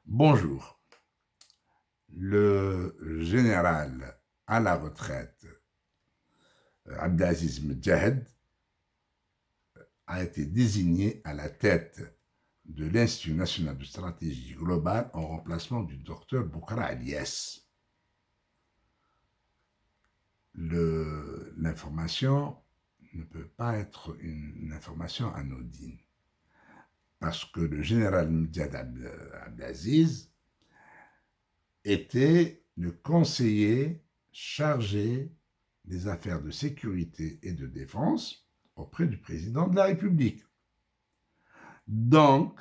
Bonjour. Le général à la retraite, Abdelaziz Medjahed, a été désigné à la tête de l'Institut national de stratégie globale en remplacement du docteur Boukara Aliès. L'information ne peut pas être une information anodine, parce que le général Medjahed Abdelaziz était le conseiller chargé des affaires de sécurité et de défense auprès du président de la République. Donc,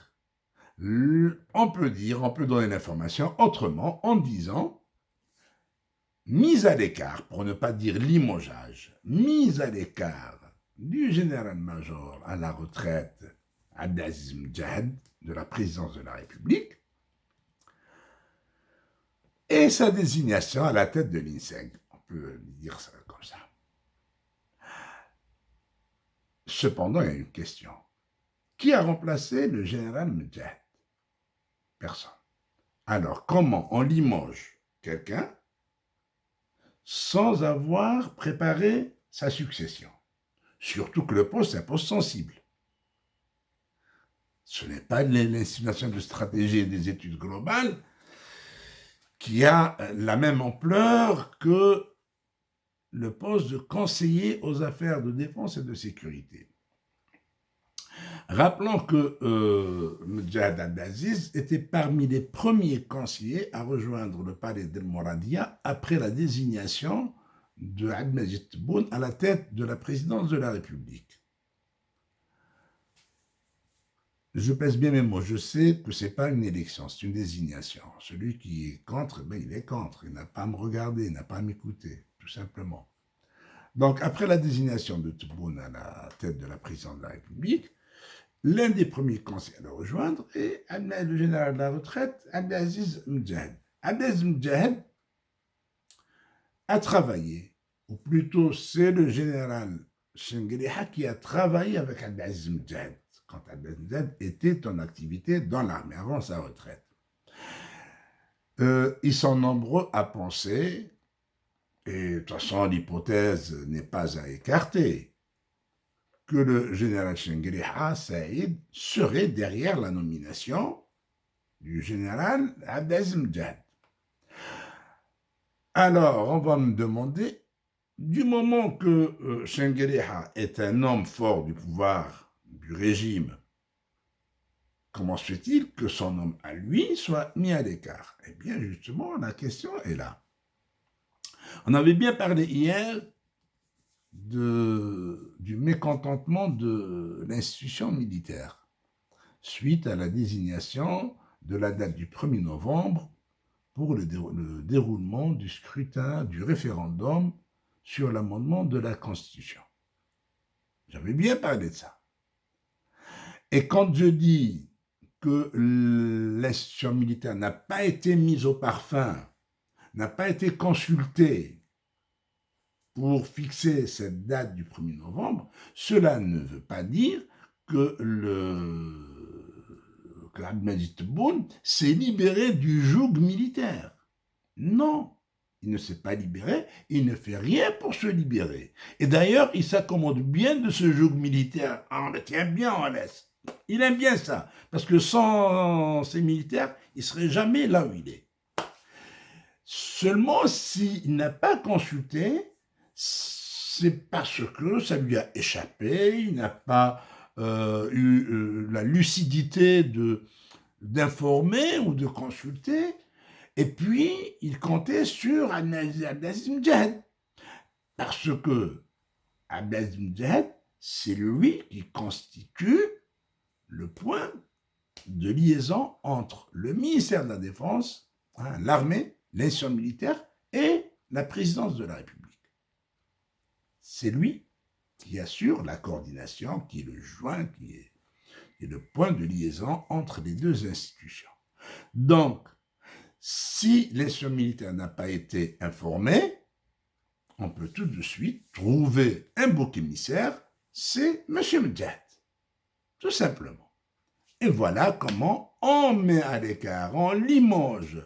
on peut donner l'information autrement en disant mise à l'écart, pour ne pas dire limogeage, mise à l'écart du général-major à la retraite Abdelaziz Medjahed de la présidence de la République et sa désignation à la tête de l'INSEG. On peut dire ça comme ça. Cependant, il y a une question. Qui a remplacé le général Medjahed? Personne. Alors, comment on limoge quelqu'un sans avoir préparé sa succession? Surtout que le poste est un poste sensible. Ce n'est pas l'Institut national de stratégie et des études globales qui a la même ampleur que le poste de conseiller aux affaires de défense et de sécurité. Rappelons que Medjahed Abdelaziz était parmi les premiers conseillers à rejoindre le palais d'El Mouradia après la désignation de Abdelmajid Tebboune à la tête de la présidence de la République. Je pèse bien mes mots, je sais que ce n'est pas une élection, c'est une désignation. Celui qui est contre, il est contre, il n'a pas à me regarder, il n'a pas à m'écouter, tout simplement. Donc, après la désignation de Tebboune à la tête de la présidence de la République, l'un des premiers conseillers à le rejoindre est le général de la retraite, Abdelaziz Medjahed. Abdelaziz Medjahed a travaillé, ou plutôt c'est le général Chengueliha qui a travaillé avec Abdelaziz Medjahed quand Abdelaziz Medjahed était en activité dans l'armée avant sa retraite. Ils sont nombreux à penser, et de toute façon l'hypothèse n'est pas à écarter, que le général Chengueliha Saïd serait derrière la nomination du général Abdelaziz Medjahed. Alors, on va me demander, du moment que Chengueliha est un homme fort du pouvoir du régime, comment se fait-il que son homme à lui soit mis à l'écart? Eh bien, justement, la question est là. On avait bien parlé hier du mécontentement de l'institution militaire suite à la désignation de la date du 1er novembre pour le déroulement du scrutin, du référendum sur l'amendement de la Constitution. J'avais bien parlé de ça. Et quand je dis que l'institution militaire n'a pas été mise au parfum, n'a pas été consultée pour fixer cette date du 1er novembre, cela ne veut pas dire que Abdelmajid Tebboune s'est libéré du joug militaire. Non, il ne s'est pas libéré, il ne fait rien pour se libérer. Et d'ailleurs, il s'accommode bien de ce joug militaire. On le tient bien en laisse. Il aime bien ça, parce que sans ces militaires, il ne serait jamais là où il est. Seulement, s'il n'a pas consulté, c'est parce que ça lui a échappé, il n'a pas eu la lucidité d'informer ou de consulter, et puis il comptait sur Abdelaziz Medjahed, parce que Abdelaziz Medjahed, c'est lui qui constitue le point de liaison entre le ministère de la Défense, l'armée, l'institution militaire et la présidence de la République. C'est lui qui assure la coordination, qui est le joint, qui est le point de liaison entre les deux institutions. Donc, si l'institution militaire n'a pas été informée, on peut tout de suite trouver un bouc émissaire, c'est M. Medjahed, tout simplement. Et voilà comment on met à l'écart, on limoge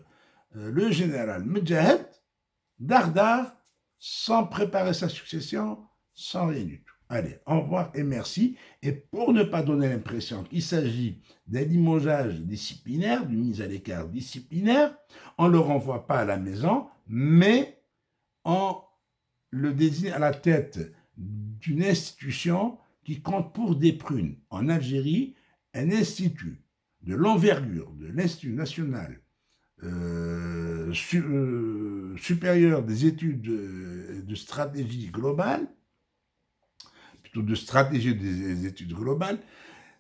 le général Medjahed, Dardar, sans préparer sa succession, sans rien du tout. Allez, au revoir et merci. Et pour ne pas donner l'impression qu'il s'agit d'un limogeage disciplinaire, d'une mise à l'écart disciplinaire, on ne le renvoie pas à la maison, mais on le désigne à la tête d'une institution qui compte pour des prunes. En Algérie, un institut de l'envergure de l'Institut national supérieur des études de stratégie globale, plutôt de stratégie des études globales,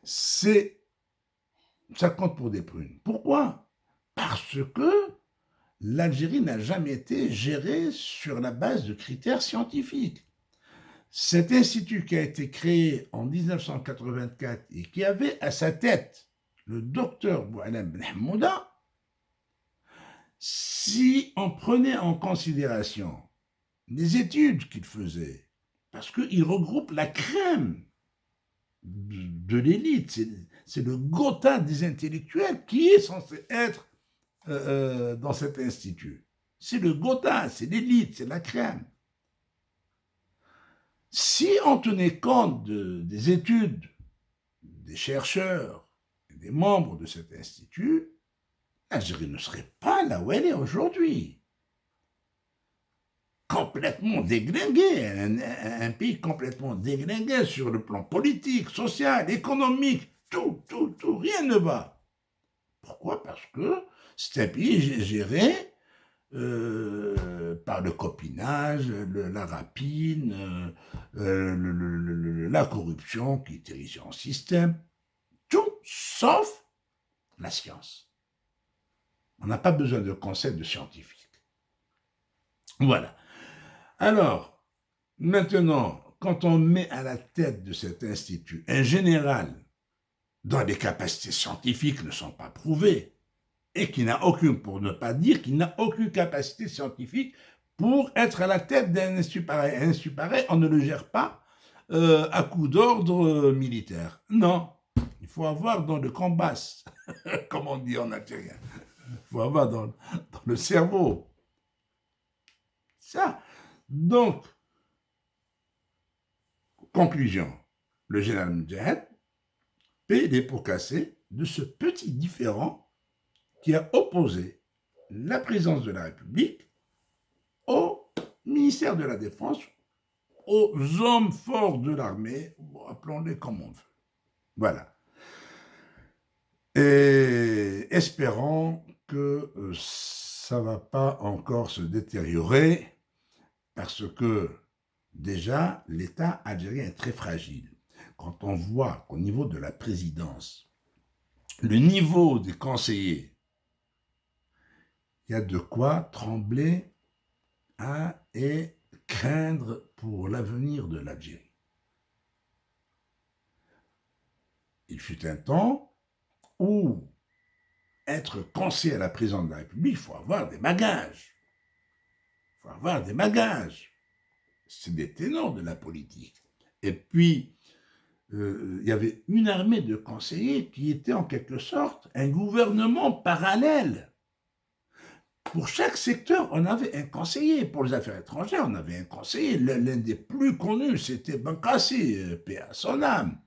ça compte pour des prunes. Pourquoi? Parce que l'Algérie n'a jamais été gérée sur la base de critères scientifiques. Cet institut qui a été créé en 1984 et qui avait à sa tête le docteur Boualem Ben Hamouda, si on prenait en considération les études qu'il faisait, parce qu'il regroupe la crème de l'élite, c'est le Gotha des intellectuels qui est censé être dans cet institut. C'est le Gotha, c'est l'élite, c'est la crème. Si on tenait compte des études des chercheurs et des membres de cet institut, l'Algérie ne serait pas là où elle est aujourd'hui. Complètement déglingué, un pays complètement déglingué sur le plan politique, social, économique, tout, rien ne va. Pourquoi? Parce que c'est un pays géré par le copinage, la rapine, la corruption qui est érigée en système, tout sauf la science. On n'a pas besoin de concept de scientifique. Voilà. Alors, maintenant, quand on met à la tête de cet institut un général dont les capacités scientifiques ne sont pas prouvées, et qui n'a aucune, pour ne pas dire qu'il n'a aucune capacité scientifique pour être à la tête d'un institut pareil. Un institut pareil, on ne le gère pas à coup d'ordre militaire. Non, il faut avoir dans le combass, comme on dit en algérien. Il faut avoir dans le cerveau. Ça. Donc, conclusion, le général Medjahed paie les pots cassés de ce petit différend qui a opposé la présidence de la République au ministère de la Défense, aux hommes forts de l'armée, appelons-les comme on veut. Voilà. Et espérons que ça ne va pas encore se détériorer, parce que déjà, l'État algérien est très fragile. Quand on voit qu'au niveau de la présidence, le niveau des conseillers, il y a de quoi trembler et craindre pour l'avenir de l'Algérie. Il fut un temps où être conseiller à la présidence de la République, il faut avoir des bagages. Il faut avoir des bagages. C'est des ténors de la politique. Et puis, il y avait une armée de conseillers qui était en quelque sorte un gouvernement parallèle. Pour chaque secteur, on avait un conseiller. Pour les affaires étrangères, on avait un conseiller. L'un des plus connus, c'était Benkassi, paix à son âme.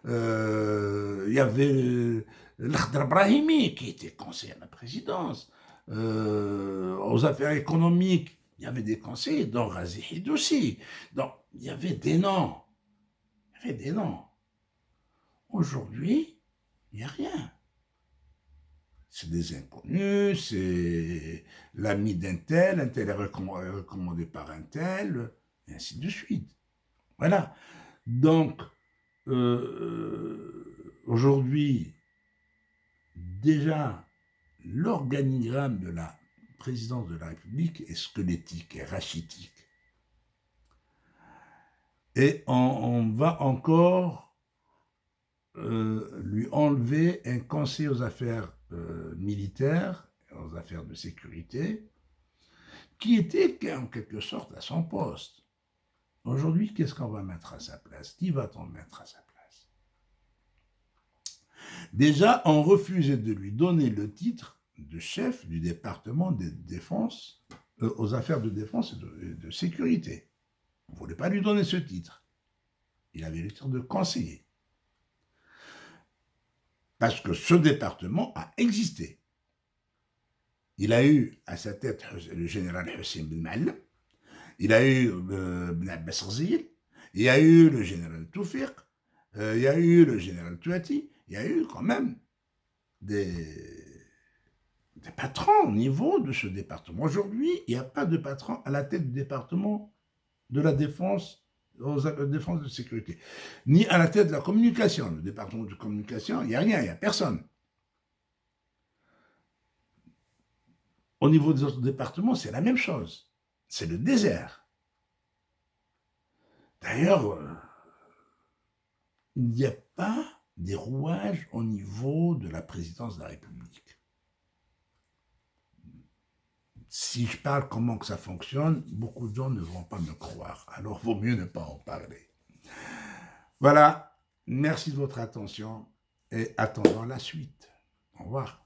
Il y avait l'Akhdar Brahimi, qui était conseiller à la présidence. Aux affaires économiques, il y avait des conseillers, dont Razi Hidoussi. Donc, il y avait des noms. Il y avait des noms. Aujourd'hui, il n'y a rien. C'est des inconnus, c'est l'ami d'un tel est recommandé par un tel, et ainsi de suite. Voilà. Donc, aujourd'hui, déjà, l'organigramme de la présidence de la République est squelettique, est rachitique. Et on va encore lui enlever un conseil aux affaires militaires, aux affaires de sécurité, qui était en quelque sorte à son poste. Aujourd'hui, qu'est-ce qu'on va mettre à sa place? Qui va-t-on mettre à sa place? Déjà, on refusait de lui donner le titre de chef du département de défense, aux affaires de défense et de sécurité. On ne voulait pas lui donner ce titre. Il avait le titre de conseiller. Parce que ce département a existé. Il a eu à sa tête le général Hussein Ben Ma'allem, il a eu Ben Abbas Ghzil, il y a eu le général Toufiq, il y a eu le général Touati, il y a eu quand même des patrons au niveau de ce département. Aujourd'hui, il n'y a pas de patron à la tête du département de la défense, défense de sécurité, ni à la tête de la communication. Le département de communication, il n'y a rien, il n'y a personne. Au niveau des autres départements, c'est la même chose. C'est le désert. D'ailleurs, il n'y a pas des rouages au niveau de la présidence de la République. Si je parle comment que ça fonctionne, beaucoup de gens ne vont pas me croire. Alors, vaut mieux ne pas en parler. Voilà. Merci de votre attention et attendons la suite. Au revoir.